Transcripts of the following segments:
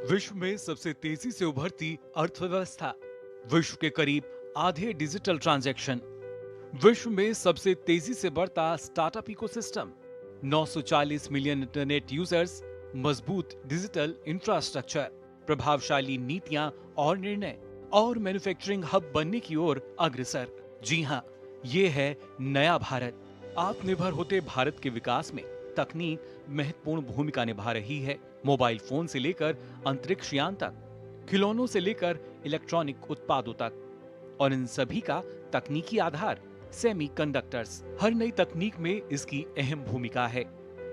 विश्व में सबसे तेजी से उभरती अर्थव्यवस्था, विश्व के करीब आधे डिजिटल ट्रांजैक्शन, विश्व में सबसे तेजी से बढ़ता startup ecosystem, 940 million internet users, मजबूत डिजिटल इंफ्रास्ट्रक्चर, प्रभावशाली नीतियां और निर्णय और मैन्युफैक्चरिंग हब बनने की ओर अग्रसर। जी हाँ, ये है नया भारत। आत्मनिर्भर होते भारत के विकास में तकनीक महत्वपूर्ण भूमिका निभा रही है। मोबाइल फोन से लेकर अंतरिक्ष यान तक, खिलौनों से लेकर इलेक्ट्रॉनिक उत्पादों तक, और इन सभी का तकनीकी आधार सेमीकंडक्टर्स। हर नई तकनीक में इसकी अहम भूमिका है,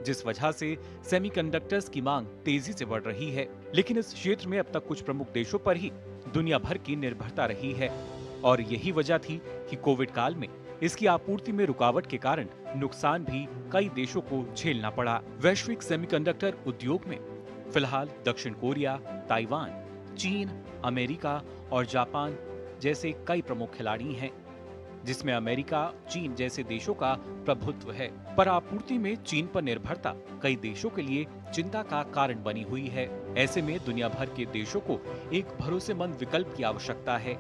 जिस वजह से सेमीकंडक्टर्स की मांग तेजी से बढ़ रही है। लेकिन इस क्षेत्र में अब तक कुछ प्रमुख देशों पर ही दुनिया भर की निर्भरता रही है, और यही वजह थी कि कोविड काल में इसकी आपूर्ति में रुकावट के कारण नुकसान भी कई देशों को झेलना पड़ा। वैश्विक सेमीकंडक्टर उद्योग में फिलहाल दक्षिण कोरिया, ताइवान, चीन, अमेरिका और जापान जैसे कई प्रमुख खिलाड़ी हैं, जिसमें अमेरिका, चीन जैसे देशों का प्रभुत्व है। पर आपूर्ति में चीन पर निर्भरता कई देशों के लिए चिंता का कारण बनी हुई है। ऐसे में दुनिया भर के देशों को एक भरोसेमंद विकल्प की आवश्यकता है,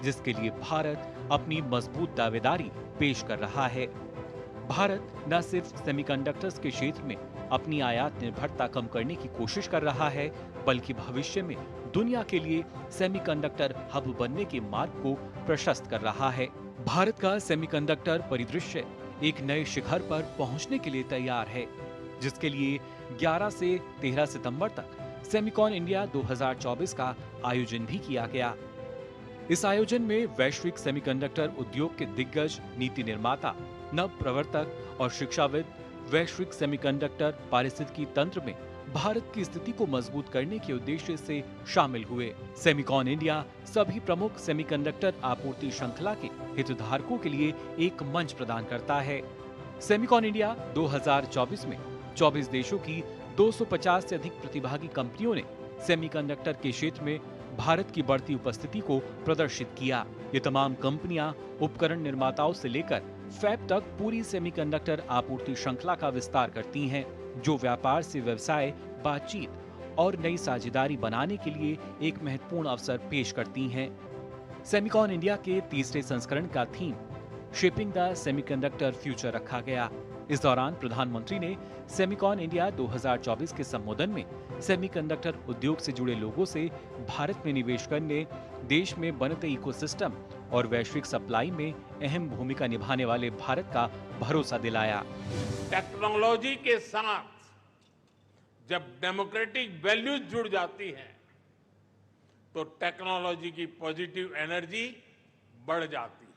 जिसके लिए भारत अपनी मजबूत दावेदारी पेश कर रहा है। भारत न सिर्फ सेमीकंडक्टर्स के क्षेत्र में अपनी आयात निर्भरता कम करने की कोशिश कर रहा है, बल्कि भविष्य में दुनिया के लिए सेमीकंडक्टर हब बनने के मार्ग को प्रशस्त कर रहा है। भारत का सेमीकंडक्टर परिदृश्य एक नए शिखर पर पहुंचने के लिए तैयार है, जिसके लिए 11 से 13 सितंबर तक सेमिकॉन इंडिया 2024 का आयोजन भी किया गया। इस आयोजन में वैश्विक सेमीकंडक्टर उद्योग के दिग्गज, नीति निर्माता, नव प्रवर्तक और शिक्षाविद वैश्विक सेमीकंडक्टर पारिस्थितिकी तंत्र में भारत की स्थिति को मजबूत करने के उद्देश्य से शामिल हुए। सेमिकॉन इंडिया सभी प्रमुख सेमीकंडक्टर आपूर्ति श्रृंखला के हितधारकों के लिए एक मंच प्रदान करता है। सेमिकॉन इंडिया 2024 में 24 देशों की 250 से अधिक प्रतिभागी कंपनियों ने सेमीकंडक्टर के क्षेत्र में भारत की बढ़ती उपस्थिति को प्रदर्शित किया। ये तमाम कंपनियां उपकरण निर्माताओं से लेकर फैब तक पूरी सेमीकंडक्टर आपूर्ति श्रृंखला का विस्तार करती हैं, जो व्यापार से व्यवसाय, बातचीत और नई साझेदारी बनाने के लिए एक महत्वपूर्ण अवसर पेश करती हैं। सेमिकॉन इंडिया के तीसरे संस्करण का theme shaping the semiconductor future रखा गया। इस दौरान प्रधानमंत्री ने सेमिकॉन इंडिया 2024 के संबोधन में सेमीकंडक्टर उद्योग से जुड़े लोगों से भारत में निवेश करने, देश में बनते इकोसिस्टम और वैश्विक सप्लाई में अहम भूमिका निभाने वाले भारत का भरोसा दिलाया। टेक्नोलॉजी के साथ जब डेमोक्रेटिक वैल्यूज जुड़ जाती हैं, तो टेक्नोलॉजी की पॉजिटिव एनर्जी बढ़ जाती है।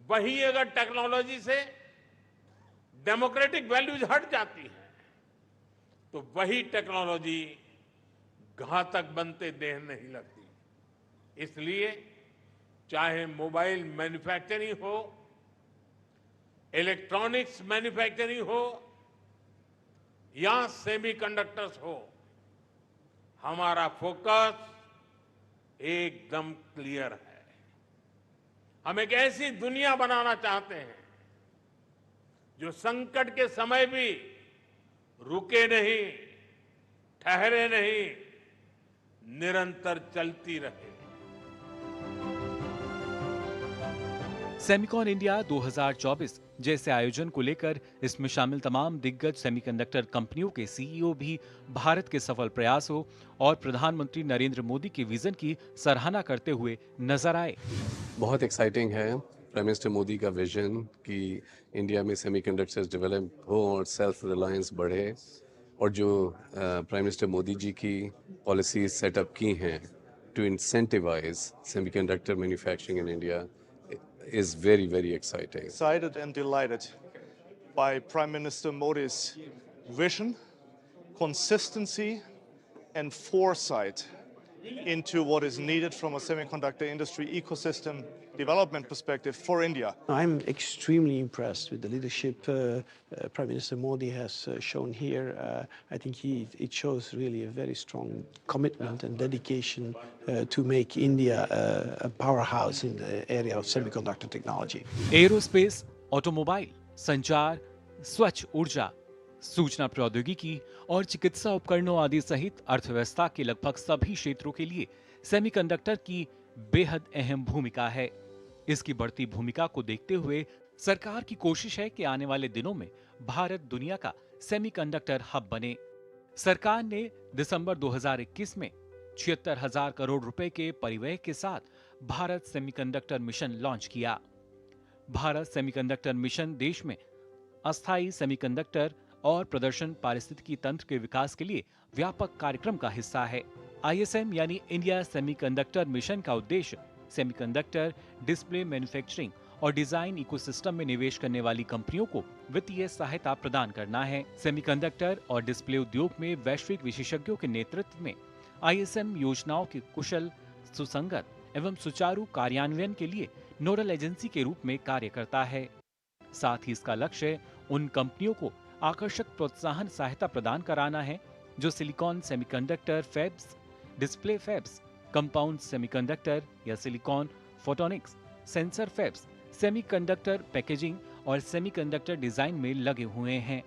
वही अगर टेक्नोलॉजी से डेमोक्रेटिक वैल्यूज हट जाती हैं, तो वही टेक्नोलॉजी घातक बनते देर नहीं लगती। इसलिए चाहे मोबाइल मैन्युफैक्चरिंग हो, इलेक्ट्रॉनिक्स मैन्युफैक्चरिंग हो या सेमीकंडक्टर्स हो, हमारा फोकस एकदम क्लियर है। हम एक ऐसी दुनिया बनाना चाहते हैं जो संकट के समय भी रुके नहीं, ठहरे नहीं, निरंतर चलती रहे। सेमिकॉन इंडिया 2024 जैसे आयोजन को लेकर इसमें शामिल तमाम दिग्गज सेमीकंडक्टर कंपनियों के सीईओ भी भारत के सफल प्रयासों और प्रधानमंत्री नरेंद्र मोदी के विजन की सराहना करते हुए नजर आए। बहुत एक्साइटिंग है प्राइम मिनिस्टर मोदी का विजन कि इंडिया में सेमीकंडक्टर्स डेवलप हो और सेल्फ रिलायंस बढ़े, और जो प्राइम मिनिस्टर मोदी जी की पॉलिसीज सेटअप की हैं to incentivise semiconductor manufacturing in India is very, very exciting. Excited and delighted by Prime Minister Modi's vision, consistency, and foresight into what is needed from a semiconductor industry ecosystem development perspective for India. I'm extremely impressed with the leadership Prime Minister Modi has shown here. I think it shows really a very strong commitment and dedication to make India a powerhouse in the area of semiconductor technology. Aerospace, automobile, संचार, स्वच्छ ऊर्जा, सूचना प्रौद्योगिकी और चिकित्सा उपकरणों आदि सहित अर्थव्यवस्था के लगभग सभी क्षेत्रों के लिए सेमीकंडक्टर की बेहद अहम भूमिका है। इसकी बढ़ती भूमिका को देखते हुए सरकार की कोशिश है कि आने वाले दिनों में भारत दुनिया का सेमीकंडक्टर हब बने। सरकार ने दिसंबर 2021 में 76,000 करोड़ रुपए के परिव्यय के साथ भारत सेमीकंडक्टर मिशन लॉन्च किया। भारत सेमीकंडक्टर मिशन देश में अस्थायी सेमीकंडक्टर और प्रदर्शन पारिस्थितिकी तंत्र के विकास के लिए व्यापक कार्यक्रम का हिस्सा है। ISM यानी इंडिया सेमीकंडक्टर मिशन का उद्देश्य सेमीकंडक्टर, डिस्प्ले मैन्युफैक्चरिंग और डिजाइन इकोसिस्टम में निवेश करने वाली कंपनियों को वित्तीय सहायता प्रदान करना है। सेमीकंडक्टर और डिस्प्ले उद्योग में वैश्विक विशेषज्ञों के नेतृत्व में ISM योजनाओं के कुशल, सुसंगत एवं सुचारू कार्यान्वयन के लिए नोडल एजेंसी के रूप में कार्य करता है। साथ ही इसका लक्ष्य उन कंपनियों को आकर्षक प्रोत्साहन सहायता प्रदान कराना है जो silicon semiconductor fabs, display fabs, compound semiconductor या silicon photonics, sensor fabs, semiconductor packaging और सेमीकंडक्टर डिजाइन में लगे हुए हैं।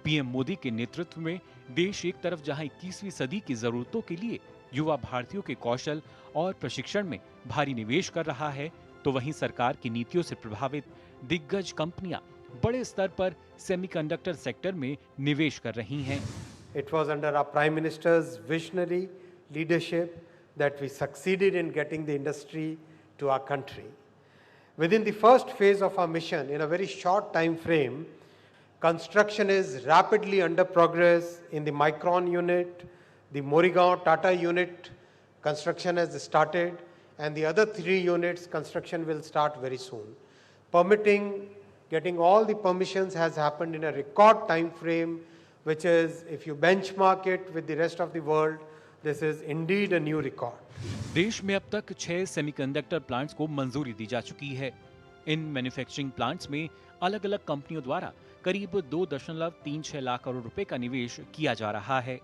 पीएम मोदी के नेतृत्व में देश एक तरफ जहां 21वीं सदी की जरूरतों के लिए युवा भारतीयों के कौशल और प्रशिक्षण में भारी निवेश कर रहा है, तो वहीं सरकार की नीतियों से प्रभावित दिग्गज कंपनियां बड़े स्तर पर सेमीकंडक्टर सेक्टर में निवेश कर रही हैं। It was under our Prime Minister's visionary leadership that we succeeded in getting the industry to our country. Within the first phase of our mission, in a very short time frame, construction is rapidly under progress in the Micron unit, the Morigaon Tata unit, construction has started, and the other 3 units, construction will start very soon. Permitting, getting all the permissions has happened in a record time frame, which is, if you benchmark it with the rest of the world, this is indeed a new record. देश में अब तक 6 semiconductor plants को मंजूरी दी जा चुकी है। In manufacturing plants में अलग अलग कंपनियों द्वारा करीब 2.36 लाख करोड़ रुपए का निवेश किया जा रहा है।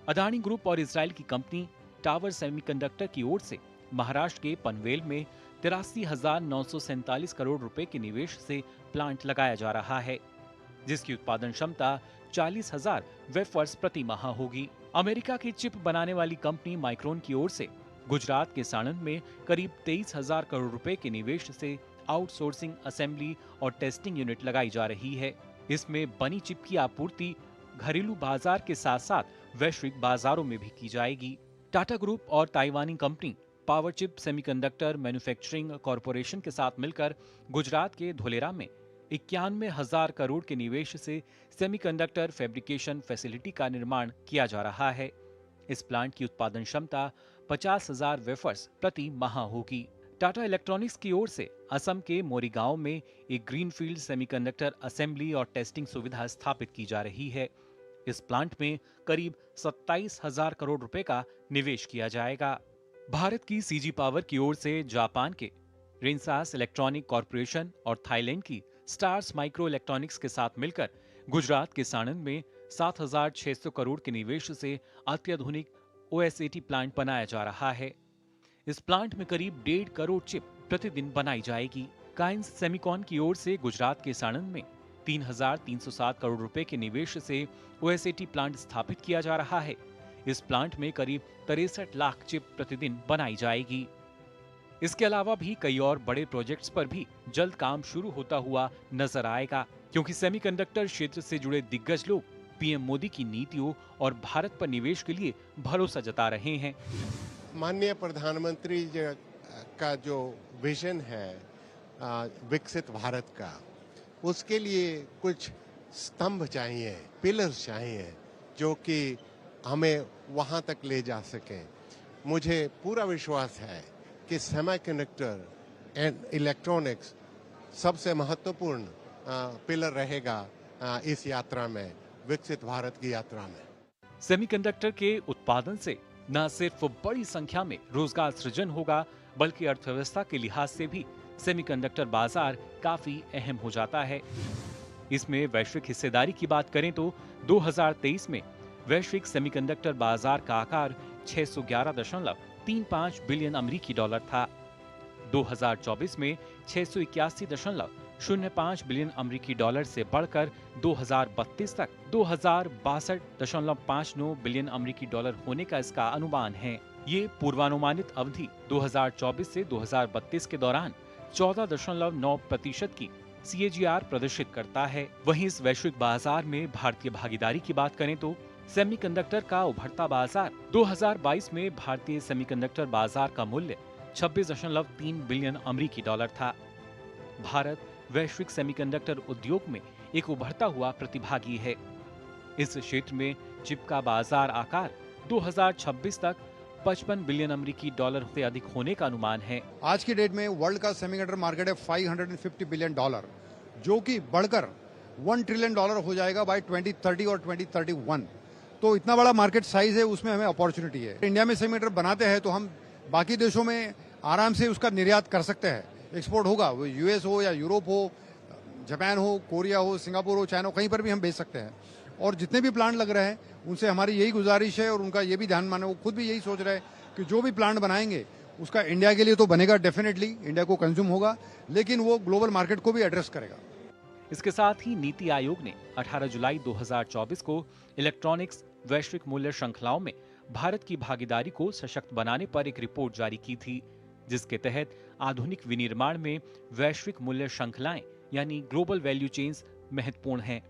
अदानी ग्रुप और इजराइल की कंपनी टावर सेमीकंडक्टर की ओर से महाराष्ट्र के पनवेल में 83,947 करोड़ रुपए के निवेश से प्लांट लगाया जा रहा है, जिसकी उत्पादन क्षमता 40,000 वेफर्स प्रति माह होगी। अमेरिका की चिप बनाने वाली कंपनी माइक्रोन की ओर से गुजरात के साणंद में करीब 23,000 करोड़ रुपए के निवेश से आउटसोर्सिंग असेंबली और टेस्टिंग यूनिट लगाई जा रही है। इसमें बनी चिप की आपूर्ति घरेलू बाजार के साथ साथ वैश्विक बाजारों में भी की जाएगी। टाटा ग्रुप और ताइवानी company power chip semiconductor manufacturing corporation के साथ मिलकर गुजरात के धोलेरा में 91,000 करोड़ के निवेश से सेमीकंडक्टर फैब्रिकेशन फैसिलिटी का निर्माण किया जा रहा है। इस प्लांट की उत्पादन क्षमता 50,000 वेफर्स प्रति माह होगी। टाटा इलेक्ट्रॉनिक्स की ओर से असम के मोरीगांव में एक ग्रीनफील्ड सेमीकंडक्टर असेंबली और टेस्टिंग सुविधा स्थापित की जा रही है। इस प्लांट में करीब 27,000 करोड़ रुपए का निवेश किया जाएगा। भारत की सीजी पावर की ओर से जापान के रेनसास इलेक्ट्रॉनिक कॉरपोरेशन और थाईलैंड की स्टार्स माइक्रो इलेक्ट्रॉनिक्स के साथ मिलकर गुजरात के साणंद में 7,600 करोड़ के निवेश से अत्याधुनिक OSAT प्लांट बनाया जा रहा है। इस प्लांट में करीब 1.5 करोड़ चिप प्रतिदिन बनाई जाएगी। काइंस सेमीकॉन की ओर से गुजरात के साणंद में 3,307 करोड़ रुपए के निवेश से OSAT प्लांट स्थापित किया जा रहा है। इस प्लांट में करीब 63 लाख चिप प्रतिदिन बनाई जाएगी। इसके अलावा भी कई और बड़े प्रोजेक्ट्स पर भी जल्द काम शुरू होता हुआ नजर आएगा, क्योंकि सेमीकंडक्टर क्षेत्र से जुड़े दिग्गज लोग पीएम मोदी की नीतियों और भारत पर निवेश के लिए भरोसा जता रहे हैं। माननीय प्रधानमंत्री का जो विजन है विकसित भारत का, उसके लिए कुछ स्तंभ चाहिए, पिलर्स चाहिए, जो कि हमें वहां तक ले जा सके। मुझे पूरा विश्वास है कि सेमीकंडक्टर एंड इलेक्ट्रॉनिक्स सबसे महत्वपूर्ण पिलर रहेगा इस यात्रा में, विकसित भारत की यात्रा में। सेमीकंडक्टर के उत्पादन से न सिर्फ बड़ी संख्या में रोजगार सृजन होगा, बल्कि अर्थव्यवस्था के लिहाज से भी सेमीकंडक्टर बाजार काफी अहम हो जाता है। इसमें वैश्विक हिस्सेदारी की बात करें तो 2023 में वैश्विक सेमीकंडक्टर बाजार का आकार 611.35 बिलियन अमेरिकी डॉलर था। 2024 में 681.6 0.5 बिलियन अमेरिकी डॉलर से बढ़कर 2032 तक 2062.59 बिलियन अमेरिकी डॉलर होने का इसका अनुमान है। ये पूर्वानुमानित अवधि 2024 से 2032 के दौरान 14.9% की CAGR प्रदर्शित करता है। वहीं इस वैश्विक बाजार में भारतीय भागीदारी की बात करें तो सेमीकंडक्टर का उभरता बाजार 2022 में भारतीय सेमीकंडक्टर बाजार का मूल्य 26.3 बिलियन अमेरिकी डॉलर था। भारत वैश्विक सेमीकंडक्टर उद्योग में एक उभरता हुआ प्रतिभागी है। इस क्षेत्र में चिप का बाजार आकार 2026 तक 55 बिलियन अमेरिकी डॉलर से अधिक होने का अनुमान है। आज की डेट में वर्ल्ड का सेमीकंडक्टर मार्केट है $550 बिलियन, जो कि बढ़कर $1 ट्रिलियन हो जाएगा बाय 2030 और 2031। तो इतना बड़ा मार्केट साइज है, उसमें हमें अपॉर्चुनिटी है। इंडिया में सेमीकंडक्टर बनाते हैं तो हम बाकी देशों में आराम से उसका निर्यात कर सकते हैं, एक्सपोर्ट होगा, वो यूएस हो या यूरोप हो, जापान हो, कोरिया हो, सिंगापुर हो, चाइना हो, कहीं पर भी हम भेज सकते हैं। और जितने भी प्लांट लग रहे हैं उनसे हमारी यही गुजारिश है और उनका ये भी ध्यान माने, वो खुद भी यही सोच रहे हैं कि जो भी प्लांट बनाएंगे उसका इंडिया के लिए तो बनेगा, डेफिनेटली इंडिया को कंज्यूम होगा, लेकिन वो ग्लोबल मार्केट को भी एड्रेस करेगा। इसके साथ ही नीति आयोग ने 18 जुलाई 2024 को इलेक्ट्रॉनिक्स वैश्विक मूल्य श्रृंखलाओं में भारत की भागीदारी को सशक्त बनाने पर एक रिपोर्ट जारी की थी, जिसके तहत आधुनिक विनिर्माण में वैश्विक मूल्य श्रृंखलाएं यानी ग्लोबल वैल्यू चेन्स महत्वपूर्ण हैं।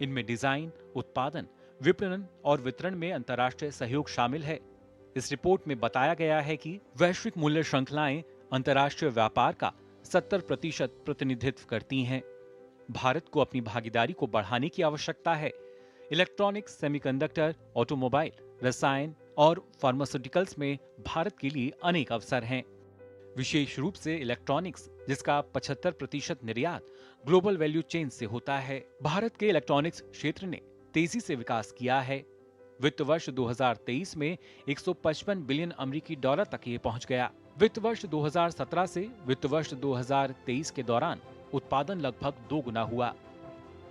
इनमें डिजाइन, उत्पादन, विपणन और वितरण में अंतर्राष्ट्रीय सहयोग शामिल है। इस रिपोर्ट में बताया गया है कि वैश्विक मूल्य श्रृंखलाएं अंतर्राष्ट्रीय व्यापार का 70% प्रतिनिधित्व करती हैं। भारत को अपनी भागीदारी को बढ़ाने की आवश्यकता है। इलेक्ट्रॉनिक्स, सेमीकंडक्टर, ऑटोमोबाइल, रसायन और फार्मास्यूटिकल्स में भारत के लिए अनेक अवसर हैं। विशेष रूप से इलेक्ट्रॉनिक्स, जिसका 75% निर्यात ग्लोबल वैल्यू चेन से होता है। भारत के इलेक्ट्रॉनिक्स क्षेत्र ने तेजी से विकास किया है। वित्त वर्ष 2023 में 155 बिलियन अमेरिकी डॉलर तक ये पहुंच गया। वित्त वर्ष 2017 से वित्त वर्ष 2023 के दौरान उत्पादन लगभग 2 गुना हुआ।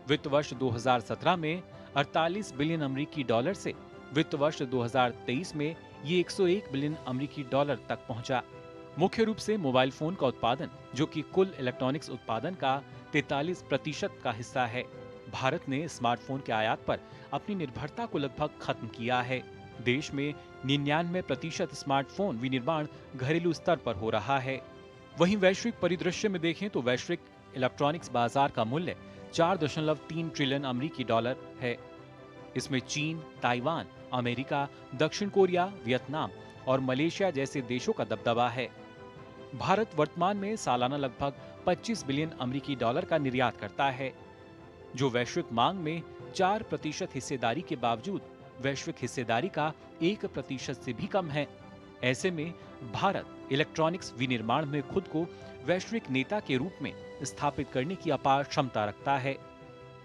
वित्त वर्ष 2017 में 48 बिलियन अमेरिकी डॉलर से वित्त वर्ष 2023 में ये 101 बिलियन अमेरिकी डॉलर तक पहुंचा। मुख्य रूप से मोबाइल फोन का उत्पादन, जो कि कुल इलेक्ट्रॉनिक्स उत्पादन का 43% का हिस्सा है। भारत ने स्मार्टफोन के आयात पर अपनी निर्भरता को लगभग खत्म किया है। देश में 99% स्मार्टफोन विनिर्माण घरेलू स्तर पर हो रहा है। वहीं वैश्विक परिदृश्य में देखें तो वैश्विक इलेक्ट्रॉनिक्स बाजार का मूल्य 4.3 ट्रिलियन अमेरिकी डॉलर है। इसमें चीन, ताइवान, अमेरिका, दक्षिण कोरिया, वियतनाम और मलेशिया जैसे देशों का दबदबा है। भारत वर्तमान में सालाना लगभग 25 बिलियन अमेरिकी डॉलर का निर्यात करता है, जो वैश्विक मांग में 4% हिस्सेदारी के बावजूद वैश्विक हिस्सेदारी का 1% से भी कम है। ऐसे में भारत इलेक्ट्रॉनिक्स विनिर्माण में खुद को वैश्विक नेता के रूप में स्थापित करने की अपार क्षमता रखता है।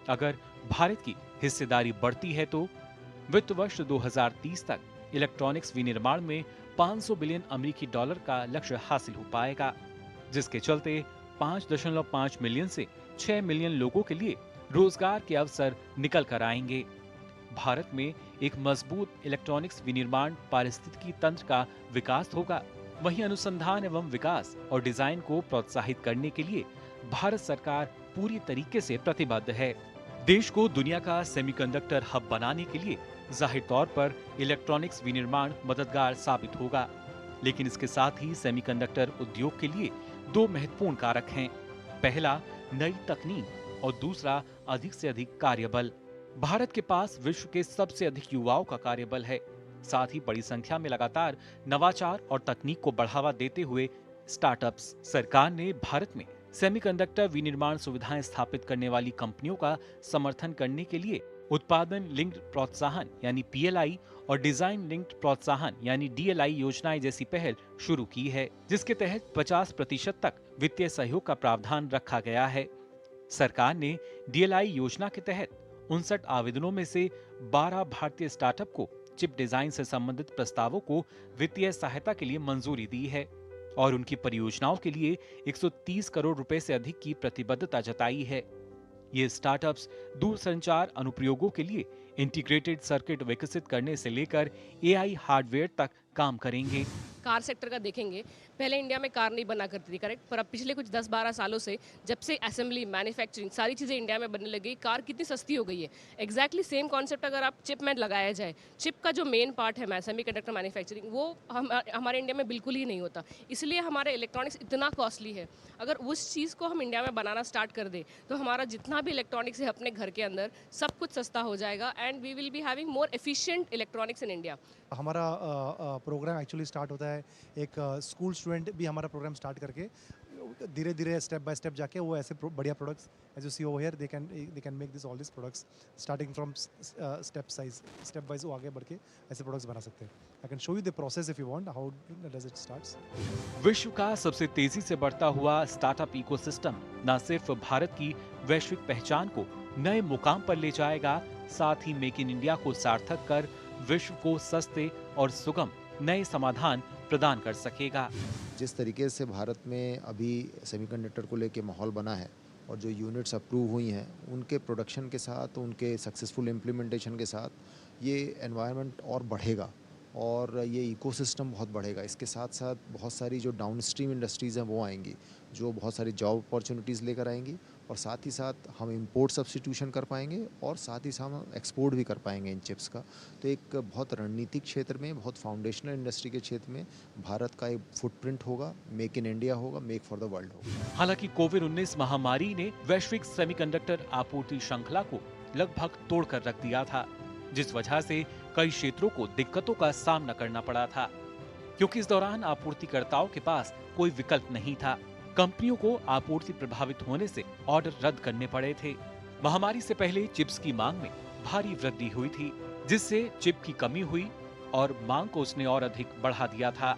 अगर भारत की हिस्सेदारी बढ़ती है तो वित्त वर्ष 2030 तक इलेक्ट्रॉनिक्स विनिर्माण में 500 बिलियन अमेरिकी डॉलर का लक्ष्य हासिल हो पाएगा, जिसके चलते 5.5 मिलियन से 6 मिलियन लोगों के लिए रोजगार के अवसर निकल कर आएंगे। भारत में एक मजबूत इलेक्ट्रॉनिक्स विनिर्माण पारिस्थितिकी तंत्र का विकास होगा। वहीं अनुसंधान एवं विकास और डिजाइन को प्रोत्साहित करने के लिए भारत सरकार पूरी तरीके से प्रतिबद्ध है। देश को दुनिया का सेमीकंडक्टर हब बनाने के लिए जाहिर तौर पर इलेक्ट्रॉनिक्स विनिर्माण मददगार साबित होगा, लेकिन इसके साथ ही सेमीकंडक्टर उद्योग के लिए 2 महत्वपूर्ण कारक हैं। पहला, नई तकनीक और दूसरा, अधिक से अधिक कार्यबल। भारत के पास विश्व के सबसे अधिक युवाओं का कार्यबल है। साथ ही बड़ी संख्या में लगातार नवाचार और तकनीक को बढ़ावा देते हुए स्टार्टअप्स। सरकार ने भारत में सेमीकंडक्टर विनिर्माण सुविधाएं स्थापित करने वाली कंपनियों का समर्थन करने के लिए उत्पादन लिंक्ड प्रोत्साहन यानी PLI और डिजाइन लिंक्ड प्रोत्साहन यानी DLI योजनाएं जैसी पहल शुरू की है, जिसके तहत 50% तक वित्तीय सहयोग का प्रावधान रखा गया है। सरकार ने DLI योजना के तहत 59 आवेदनों में से 12 भारतीय स्टार्टअप को चिप डिजाइन से संबंधित प्रस्तावों को वित्तीय सहायता के लिए मंजूरी दी है और उनकी परियोजनाओं के लिए 130 करोड़ रुपए से अधिक की प्रतिबद्धता जताई है। ये स्टार्टअप्स दूरसंचार अनुप्रयोगों के लिए इंटीग्रेटेड सर्किट विकसित करने से लेकर AI हार्डवेयर तक काम करेंगे। कार सेक्टर का देखेंगे, पहले इंडिया में कार नहीं बना करती थी, करेक्ट, पर अब पिछले कुछ 10-12 सालों से जब से असेंबली, मैन्युफैक्चरिंग, सारी चीज़ें इंडिया में बनने लगी, कार कितनी सस्ती हो गई है। एग्जैक्टली सेम कॉन्सेप्ट अगर आप चिप में लगाया जाए, चिप का जो मेन पार्ट है सेमीकंडक्टर मैन्युफैक्चरिंग, वो हमारे इंडिया में बिल्कुल ही नहीं होता, इसलिए हमारे इलेक्ट्रॉनिक्स इतना कॉस्टली है। अगर उस चीज़ को हम इंडिया में बनाना स्टार्ट कर दें तो हमारा जितना भी इलेक्ट्रॉनिक्स है अपने घर के अंदर सब कुछ सस्ता हो जाएगा and we will be having more efficient electronics in India. हमारा प्रोग्राम एक्चुअली स्टार्ट होता है, एक स्कूल स्टूडेंट भी हमारा प्रोग्राम स्टार्ट करके धीरे धीरे स्टेप बाय स्टेप जाके वो ऐसे बढ़िया products as you see over here they can make this all this products starting from step wise वो आगे बढ़ के ऐसे प्रोडक्ट्स बना सकते हैं। I can show you the process if you want how does it starts. विश्व का सबसे तेजी से बढ़ता हुआ स्टार्टअप इकोसिस्टम न सिर्फ भारत की वैश्विक पहचान को नए मुकाम पर ले जाएगा, साथ ही मेक इन इंडिया को सार्थक कर विश्व को सस्ते और सुगम नए समाधान प्रदान कर सकेगा। जिस तरीके से भारत में अभी सेमीकंडक्टर को लेके माहौल बना है और जो यूनिट्स अप्रूव हुई हैं उनके प्रोडक्शन के साथ, उनके सक्सेसफुल इम्प्लीमेंटेशन के साथ ये एनवायरनमेंट और बढ़ेगा और ये इकोसिस्टम बहुत बढ़ेगा। इसके साथ साथ बहुत सारी जो डाउनस्ट्रीम इंडस्ट्रीज़ हैं वो आएंगी जो बहुत सारी जॉब अपॉर्चुनिटीज़ लेकर आएंगी और साथ ही साथ हम इंपोर्ट सब्स्टिट्यूशन कर पाएंगे और साथ ही साथ हम एक्सपोर्ट भी कर पाएंगे इन चिप्स का। तो एक बहुत रणनीतिक क्षेत्र में, बहुत फाउंडेशनल इंडस्ट्री के क्षेत्र में भारत का एक फुटप्रिंट होगा, मेक इन इंडिया होगा, मेक फॉर द वर्ल्ड होगा। हालांकि कोविड-19 महामारी ने वैश्विक सेमीकंडक्टर आपूर्ति श्रृंखला को लगभग तोड़कर रख दिया था, जिस वजह से कई क्षेत्रों को दिक्कतों का सामना करना पड़ा था, क्योंकि इस दौरान आपूर्तिकर्ताओं के पास कोई विकल्प नहीं था। कंपनियों को आपूर्ति प्रभावित होने से ऑर्डर रद्द करने पड़े थे। महामारी से पहले चिप्स की मांग में भारी वृद्धि हुई थी, जिससे चिप की कमी हुई और मांग को उसने और अधिक बढ़ा दिया था।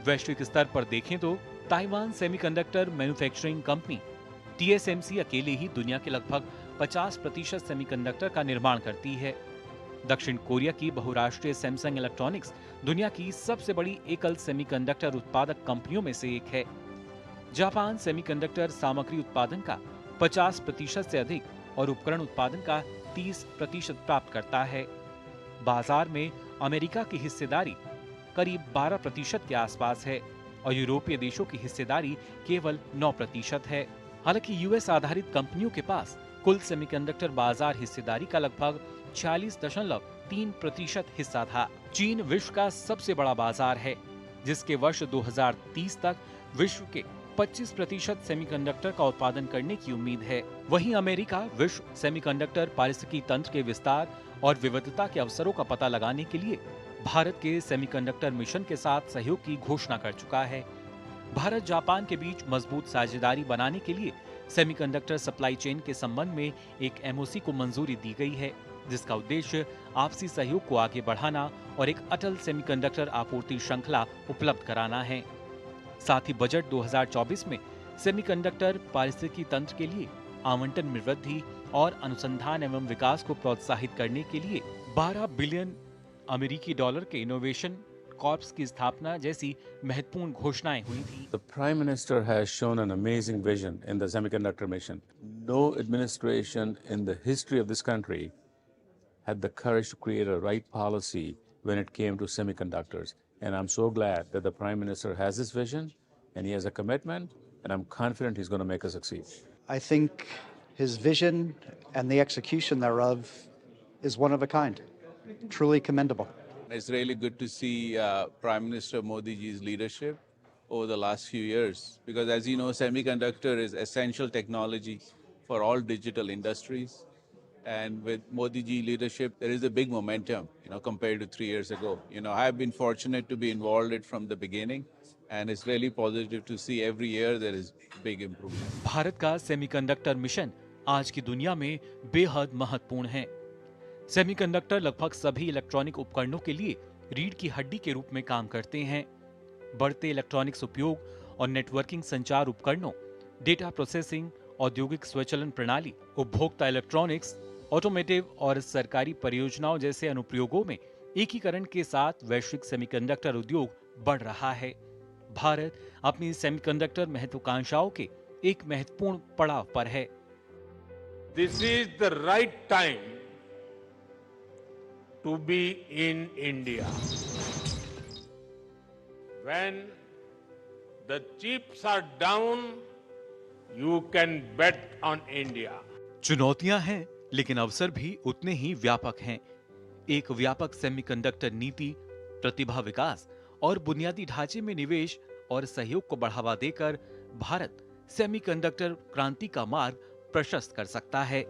वैश्विक स्तर पर देखें तो Taiwan semiconductor manufacturing company TSMC अकेले ही दुनिया के लगभग 50% सेमीकंडक्टर का निर्माण करती है। दक्षिण कोरिया की बहुराष्ट्रीय सैमसंग इलेक्ट्रॉनिक्स दुनिया की सबसे बड़ी एकल सेमीकंडक्टर उत्पादक कंपनियों में से एक है। जापान सेमीकंडक्टर सामग्री उत्पादन का 50% से अधिक और उपकरण उत्पादन का 30% प्राप्त करता है। बाजार में अमेरिका की हिस्सेदारी करीब 12% के आसपास है और यूरोपीय देशों की हिस्सेदारी केवल 9% है। हालांकि यूएस आधारित कंपनियों के पास कुल सेमीकंडक्टर बाजार हिस्सेदारी का लगभग 46.3% हिस्सा था। चीन विश्व का सबसे बड़ा बाजार है, जिसके वर्ष 2030 तक विश्व के 25% सेमीकंडक्टर का उत्पादन करने की उम्मीद है। वहीं अमेरिका विश्व सेमीकंडक्टर पारिस्थितिकी तंत्र के विस्तार और विविधता के अवसरों का पता लगाने के लिए भारत के सेमीकंडक्टर मिशन के साथ सहयोग की घोषणा कर चुका है। भारत जापान के बीच मजबूत साझेदारी बनाने के लिए सेमीकंडक्टर सप्लाई चेन के संबंध में एक MOC को मंजूरी दी गई है, जिसका उद्देश्य आपसी सहयोग को आगे बढ़ाना और एक अटल सेमीकंडक्टर आपूर्ति श्रृंखला उपलब्ध कराना है। साथ ही बजट 2024 में सेमीकंडक्टर पारिस्थितिकी तंत्र के लिए आवंटन में वृद्धि और अनुसंधान एवं विकास को प्रोत्साहित करने के लिए 12 बिलियन अमेरिकी डॉलर के इनोवेशन कॉर्प्स की स्थापना जैसी महत्वपूर्ण घोषणाएं हुई थी। The Prime Minister has shown an amazing vision in the semiconductor mission. No administration in the history of this country had the courage to create a right policy when it came to semiconductors. And I'm so glad that the Prime Minister has this vision and he has a commitment, and I'm confident he's going to make us succeed. I think his vision and the execution thereof is one of a kind, truly commendable. It's really good to see Prime Minister Modi ji's leadership over the last few years, because as you know, semiconductor is essential technology for all digital industries. And with Modi ji leadership, there is a big momentum, compared to 3 years ago. I've been fortunate to be involved in from the beginning, and it's really positive to see every year there is big improvement. Bharat का semiconductor mission आज की दुनिया में बेहद महत्वपूर्ण है। Semiconductor लगभग सभी इलेक्ट्रॉनिक उपकरणों के लिए रीढ़ की हड्डी के रूप में काम करते हैं। बढ़ते इलेक्ट्रॉनिक्स उपयोग और नेटवर्किंग संचार उपकरणों, डेटा प्रोसेसिंग, औद्योगिक स्वचालन प्रणाली, उपभोक्ता इलेक्ट्रॉनिक्स, ऑटोमेटिव और सरकारी परियोजनाओं जैसे अनुप्रयोगों में एकीकरण के साथ वैश्विक सेमीकंडक्टर उद्योग बढ़ रहा है। भारत अपनी सेमीकंडक्टर महत्वाकांक्षाओं के एक महत्वपूर्ण पड़ाव पर है। This is the right time to be in India. When The chips are down, you can bet on India. चुनौतियां हैं, लेकिन अवसर भी उतने ही व्यापक हैं। एक व्यापक सेमीकंडक्टर नीति, प्रतिभा विकास और बुनियादी ढांचे में निवेश और सहयोग को बढ़ावा देकर भारत सेमीकंडक्टर क्रांति का मार्ग प्रशस्त कर सकता है।